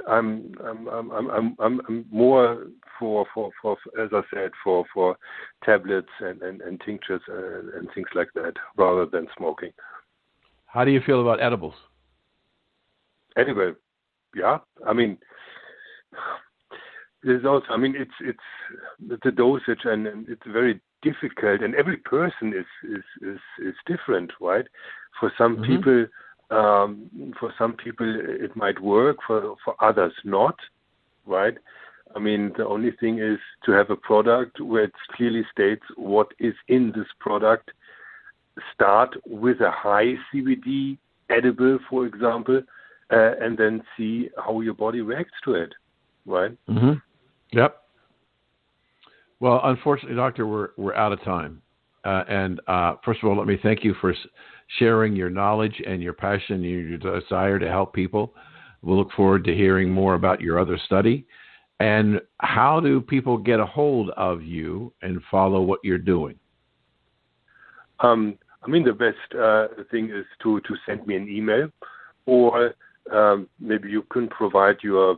I'm more for as I said for tablets and tinctures and things like that rather than smoking. How do you feel about edibles? Anyway, yeah. I mean, there's also. I mean, it's the dosage and it's very difficult, and every person is different, right? For some people. For some people it might work, for others not, right? I mean, the only thing is to have a product where it clearly states what is in this product. Start with a high CBD edible, for example, and then see how your body reacts to it, right? Mm-hmm. Yep. Well, unfortunately, Doctor, we're out of time. And first of all, let me thank you for sharing your knowledge and your passion and your desire to help people. We'll look forward to hearing more about your other study. And how do people get a hold of you and follow what you're doing? I mean, the best thing is to send me an email, or maybe you can provide your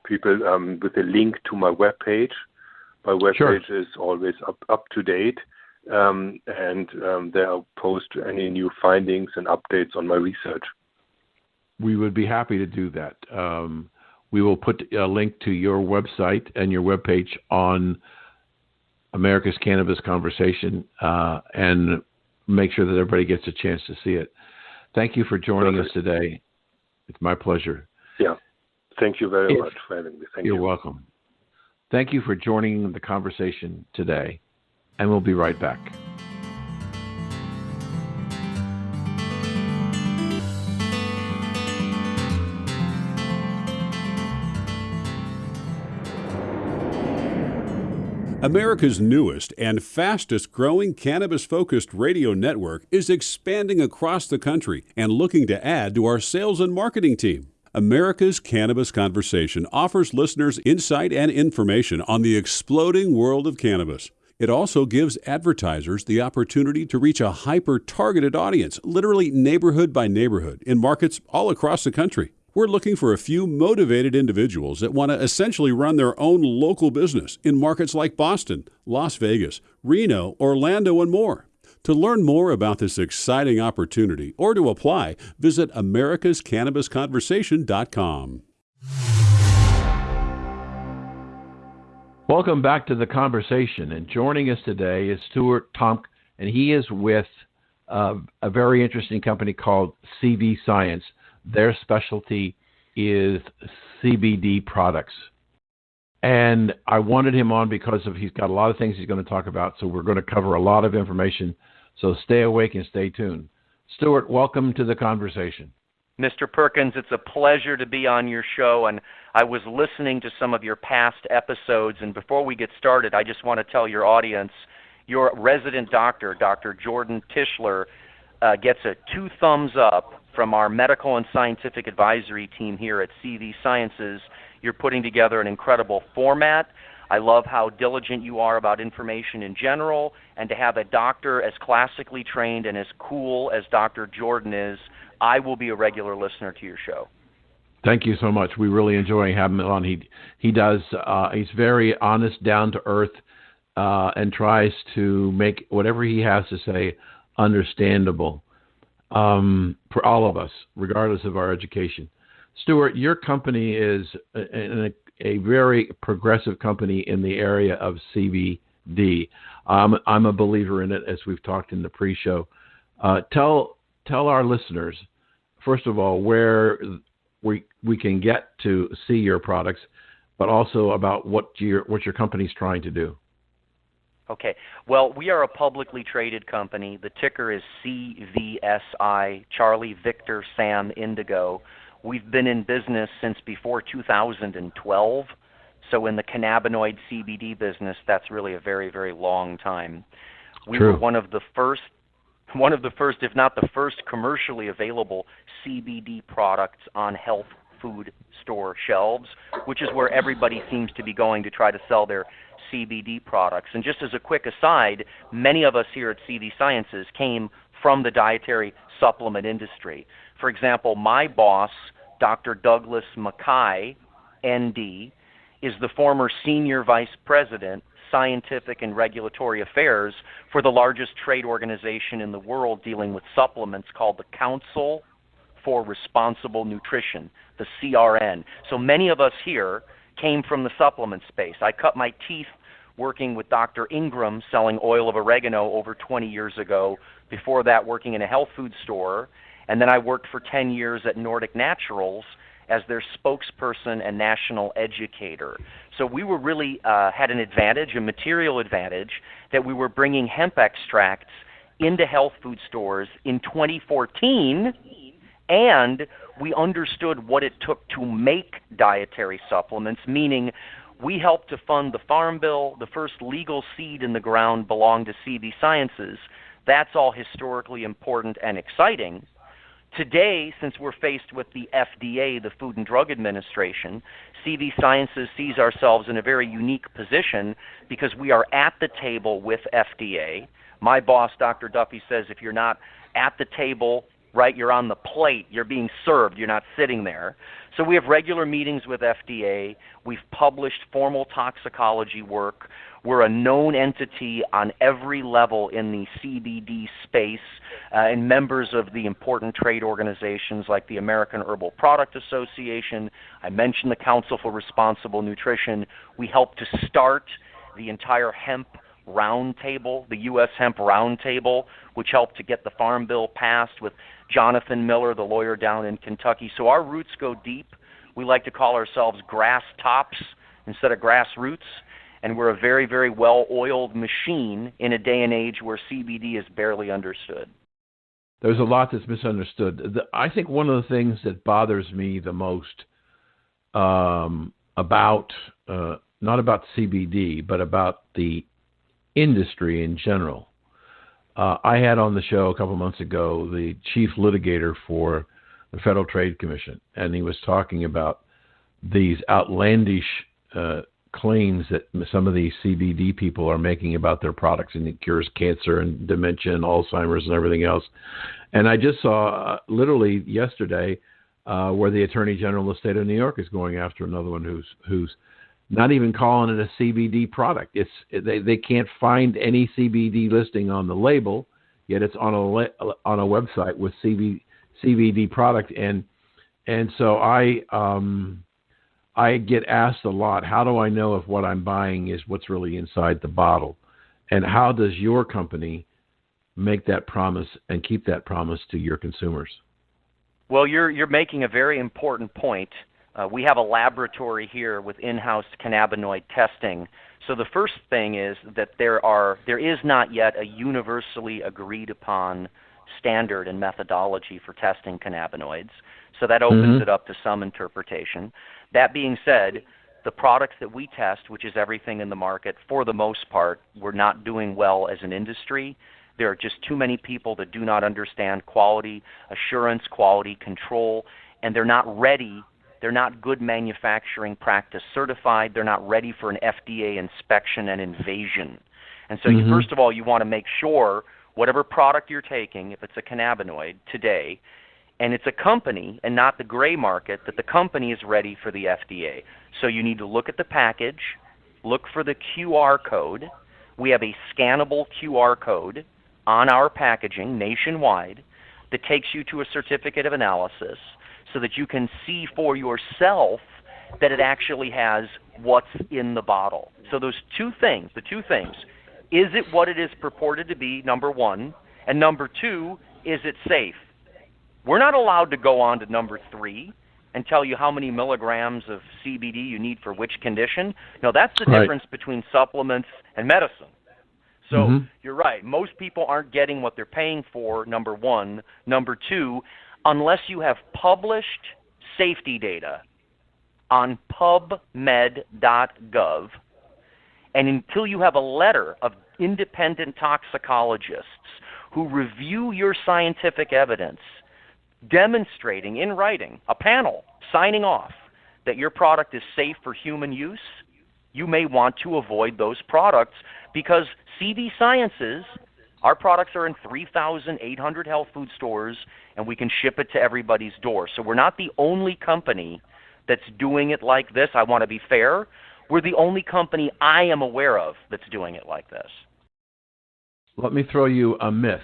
people with a link to my webpage. My webpage is always up to date, and there I'll post any new findings and updates on my research. We would be happy to do that. We will put a link to your website and your webpage on America's Cannabis Conversation and make sure that everybody gets a chance to see it. Thank you for joining us today. It's my pleasure. Yeah. Thank you very much for having me. Thank you. You're welcome. Thank you for joining the conversation today, and we'll be right back. America's newest and fastest growing cannabis-focused radio network is expanding across the country and looking to add to our sales and marketing team. America's Cannabis Conversation offers listeners insight and information on the exploding world of cannabis. It also gives advertisers the opportunity to reach a hyper-targeted audience, literally neighborhood by neighborhood, in markets all across the country. We're looking for a few motivated individuals that want to essentially run their own local business in markets like Boston, Las Vegas, Reno, Orlando, and more. To learn more about this exciting opportunity or to apply, visit americascannabisconversation.com. Welcome back to the conversation, and joining us today is Stuart Tomc, and he is with a very interesting company called CBD Science. Their specialty is CBD products. And I wanted him on because he's got a lot of things he's going to talk about, so we're going to cover a lot of information. So stay awake and stay tuned. Stuart, welcome to the conversation. Mr. Perkins, it's a pleasure to be on your show, and I was listening to some of your past episodes, and before we get started, I just want to tell your audience, your resident doctor, Dr. Jordan Tischler, gets a 2 thumbs up from our medical and scientific advisory team here at CBD Sciences. You're putting together an incredible format. I love how diligent you are about information in general, and to have a doctor as classically trained and as cool as Dr. Jordan is, I will be a regular listener to your show. Thank you so much. We really enjoy having him on. He's very honest, down to earth, and tries to make whatever he has to say understandable for all of us, regardless of our education. Stuart, your company is a very progressive company in the area of CBD. I'm a believer in it, as we've talked in the pre-show. Tell our listeners, first of all, where we can get to see your products, but also about what your company's trying to do. Okay. Well, we are a publicly traded company. The ticker is CVSI, Charlie Victor Sam Indigo. We've been in business since before 2012. So in the cannabinoid CBD business, that's really a very, very long time. We were one of the first, if not the first, commercially available CBD products on health food store shelves, which is where everybody seems to be going to try to sell their CBD products. And just as a quick aside, many of us here at CBD Sciences came from the dietary supplement industry. For example, my boss Dr. Douglas Mackay, ND, is the former Senior Vice President, Scientific and Regulatory Affairs for the largest trade organization in the world dealing with supplements called the Council for Responsible Nutrition, the CRN. So many of us here came from the supplement space. I cut my teeth working with Dr. Ingram selling oil of oregano over 20 years ago. Before that, working in a health food store. And then I worked for 10 years at Nordic Naturals as their spokesperson and national educator. So we were really had an advantage, a material advantage, that we were bringing hemp extracts into health food stores in 2014, and we understood what it took to make dietary supplements, meaning we helped to fund the Farm Bill. The first legal seed in the ground belonged to CB Sciences. That's all historically important and exciting. Today, since we're faced with the FDA, the Food and Drug Administration, CV Sciences sees ourselves in a very unique position because we are at the table with FDA. My boss, Dr. Duffy, says if you're not at the table, right, you're on the plate, you're being served, you're not sitting there. So we have regular meetings with FDA. We've published formal toxicology work. We're a known entity on every level in the CBD space and members of the important trade organizations like the American Herbal Product Association. I mentioned the Council for Responsible Nutrition. We helped to start the entire hemp roundtable, the U.S. Hemp Roundtable, which helped to get the Farm Bill passed with Jonathan Miller, the lawyer down in Kentucky. So our roots go deep. We like to call ourselves grass tops instead of grassroots. And we're a very, very well-oiled machine in a day and age where CBD is barely understood. There's a lot that's misunderstood. I think one of the things that bothers me the most about, not about CBD, but about the industry in general. I had on the show a couple months ago the chief litigator for the Federal Trade Commission, and he was talking about these outlandish claims that some of these CBD people are making about their products, and it cures cancer and dementia and Alzheimer's and everything else. And I just saw literally yesterday where the Attorney General of the state of New York is going after another one who's not even calling it a CBD product. They can't find any CBD listing on the label, yet it's on a website with CBD product. And so I get asked a lot, how do I know if what I'm buying is what's really inside the bottle? And how does your company make that promise and keep that promise to your consumers? Well, you're making a very important point. We have a laboratory here with in-house cannabinoid testing. So the first thing is that there is not yet a universally agreed upon standard and methodology for testing cannabinoids. So that opens it up to some interpretation. That being said, the products that we test, which is everything in the market, for the most part, we're not doing well as an industry. There are just too many people that do not understand quality assurance, quality control, and they're not ready. They're not good manufacturing practice certified. They're not ready for an FDA inspection and invasion. And so first of all, you want to make sure whatever product you're taking, if it's a cannabinoid today, and it's a company and not the gray market, that the company is ready for the FDA. So you need to look at the package, look for the QR code. We have a scannable QR code on our packaging nationwide that takes you to a certificate of analysis so that you can see for yourself that it actually has what's in the bottle. So those two things, is it what it is purported to be, number one, and number two, is it safe? We're not allowed to go on to number three and tell you how many milligrams of CBD you need for which condition. No, that's the difference between supplements and medicine. So you're right. Most people aren't getting what they're paying for, number one. Number two, unless you have published safety data on PubMed.gov, and until you have a letter of independent toxicologists who review your scientific evidence, demonstrating in writing, a panel signing off that your product is safe for human use, you may want to avoid those products because CB Sciences Our products are in 3,800 health food stores, and we can ship it to everybody's door. So we're not the only company that's doing it like this. I want to be fair. We're the only company I am aware of that's doing it like this. Let me throw you a myth.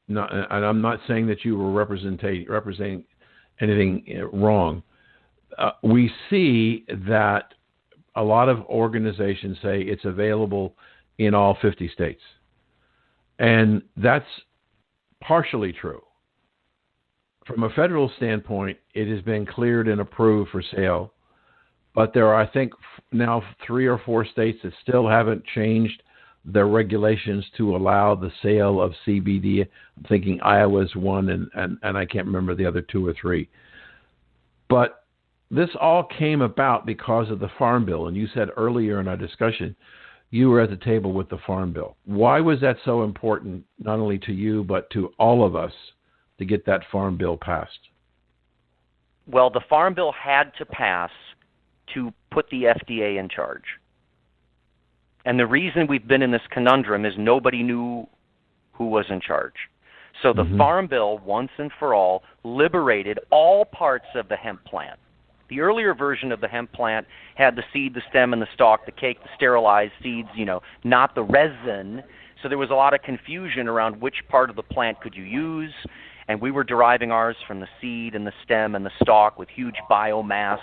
And I'm not saying that you were representing anything wrong. We see that a lot of organizations say it's available in all 50 states. And that's partially true. From a federal standpoint, it has been cleared and approved for sale. But there are, I think, now 3 or 4 states that still haven't changed their regulations to allow the sale of CBD. I'm thinking Iowa's one, and I can't remember the other 2 or 3. But this all came about because of the Farm Bill. And you said earlier in our discussion, you were at the table with the Farm Bill. Why was that so important, not only to you, but to all of us, to get that Farm Bill passed? Well, the Farm Bill had to pass to put the FDA in charge. And the reason we've been in this conundrum is nobody knew who was in charge. So the Farm Bill, once and for all, liberated all parts of the hemp plant. The earlier version of the hemp plant had the seed, the stem, and the stalk, the cake, the sterilized seeds, not the resin. So there was a lot of confusion around which part of the plant could you use. And we were deriving ours from the seed and the stem and the stalk with huge biomass.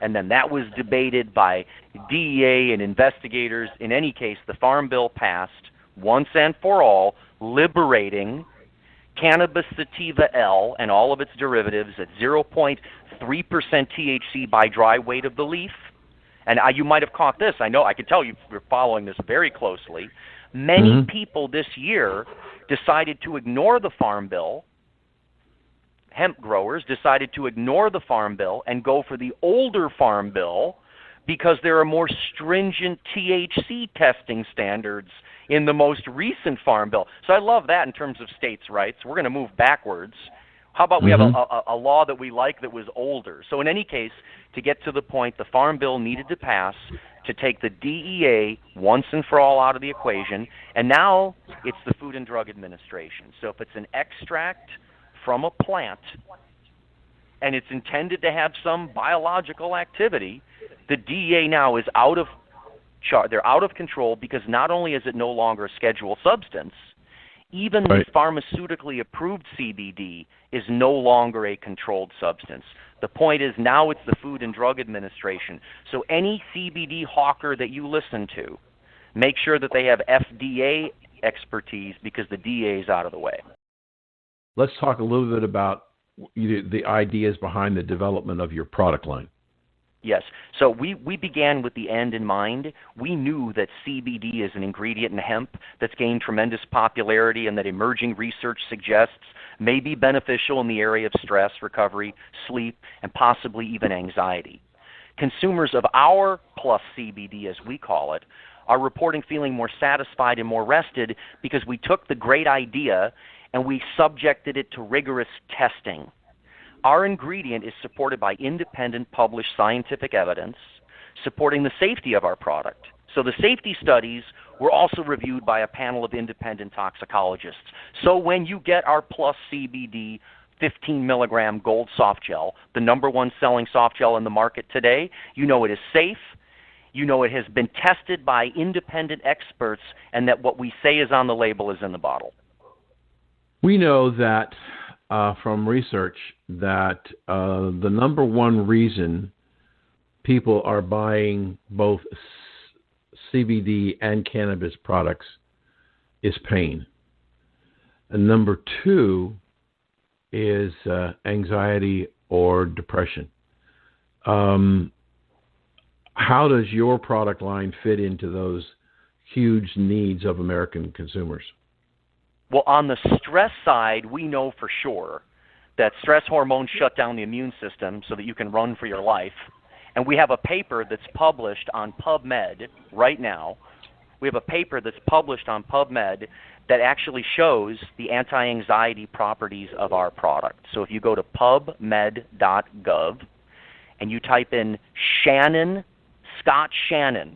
And then that was debated by DEA and investigators. In any case, the Farm Bill passed once and for all, liberating cannabis sativa L and all of its derivatives at 0.3% THC by dry weight of the leaf. And you might have caught this. I know, I can tell you're following this very closely. Many people this year decided to ignore the Farm Bill. Hemp growers decided to ignore the Farm Bill and go for the older Farm Bill because there are more stringent THC testing standards in the most recent Farm Bill. So I love that in terms of states' rights. We're going to move backwards. How about we have a law that we like that was older? So in any case, to get to the point, the Farm Bill needed to pass to take the DEA once and for all out of the equation, and now it's the Food and Drug Administration. So if it's an extract from a plant and it's intended to have some biological activity, the DEA now is they're out of control because not only is it no longer a scheduled substance, even the pharmaceutically approved CBD is no longer a controlled substance. The point is now it's the Food and Drug Administration. So any CBD hawker that you listen to, make sure that they have FDA expertise because the DEA is out of the way. Let's talk a little bit about the ideas behind the development of your product line. Yes. So we began with the end in mind. We knew that CBD is an ingredient in hemp that's gained tremendous popularity and that emerging research suggests may be beneficial in the area of stress, recovery, sleep, and possibly even anxiety. Consumers of our plus CBD, as we call it, are reporting feeling more satisfied and more rested because we took the great idea and we subjected it to rigorous testing. Our ingredient is supported by independent published scientific evidence supporting the safety of our product. So the safety studies were also reviewed by a panel of independent toxicologists. So when you get our plus CBD 15 milligram gold soft gel, the #1 selling soft gel in the market today, you know it is safe, you know it has been tested by independent experts, and that what we say is on the label is in the bottle. We know that from research that the #1 reason people are buying both CBD and cannabis products is pain. And #2 is anxiety or depression. How does your product line fit into those huge needs of American consumers? Well, on the stress side, we know for sure that stress hormones shut down the immune system so that you can run for your life. And we have a paper that's published on PubMed right now. We have a paper that's published on PubMed that actually shows the anti-anxiety properties of our product. So if you go to pubmed.gov and you type in Scott Shannon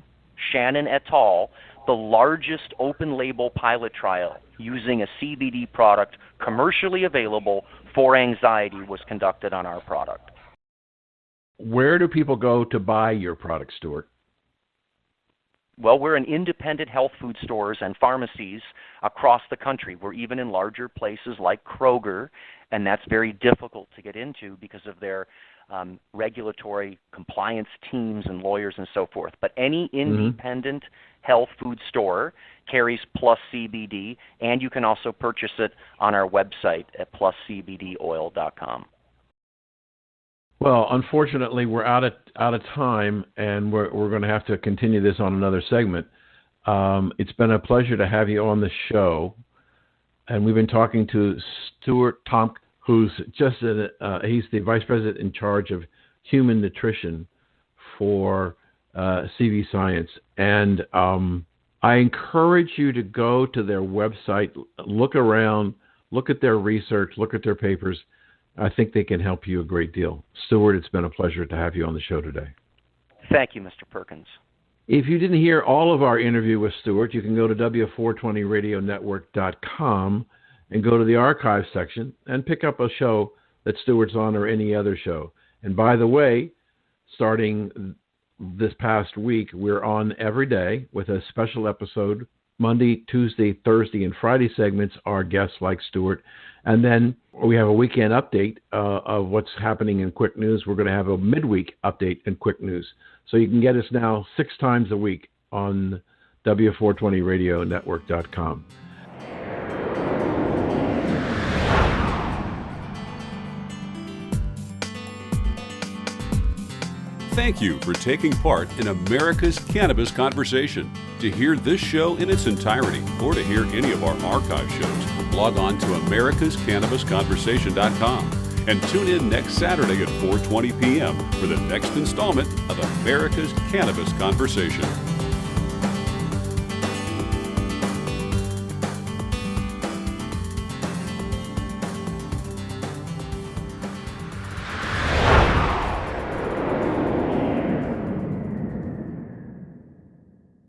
et al., the largest open label pilot trial using a CBD product commercially available for anxiety was conducted on our product. Where do people go to buy your product, Stuart? Well, we're in independent health food stores and pharmacies across the country. We're even in larger places like Kroger, and that's very difficult to get into because of their regulatory compliance teams and lawyers and so forth. But any independent health food store carries Plus CBD, and you can also purchase it on our website at pluscbdoil.com. Well, unfortunately, we're out of time, and we're going to have to continue this on another segment. It's been a pleasure to have you on the show, and we've been talking to Stuart Tomc, who's he's the Vice President in charge of human nutrition for CV Science. And I encourage you to go to their website, look around, look at their research, look at their papers. I think they can help you a great deal. Stuart, it's been a pleasure to have you on the show today. Thank you, Mr. Perkins. If you didn't hear all of our interview with Stuart, you can go to W420radionetwork.com and go to the archive section and pick up a show that Stuart's on or any other show. And by the way, starting this past week, we're on every day with a special episode. Monday, Tuesday, Thursday, and Friday segments are guests like Stuart. And then we have a weekend update of what's happening in Quick News. We're going to have a midweek update in Quick News. So you can get us now 6 times a week on W420radionetwork.com. Thank you for taking part in America's Cannabis Conversation. To hear this show in its entirety or to hear any of our archive shows, log on to americascannabisconversation.com and tune in next Saturday at 4:20 p.m. for the next installment of America's Cannabis Conversation.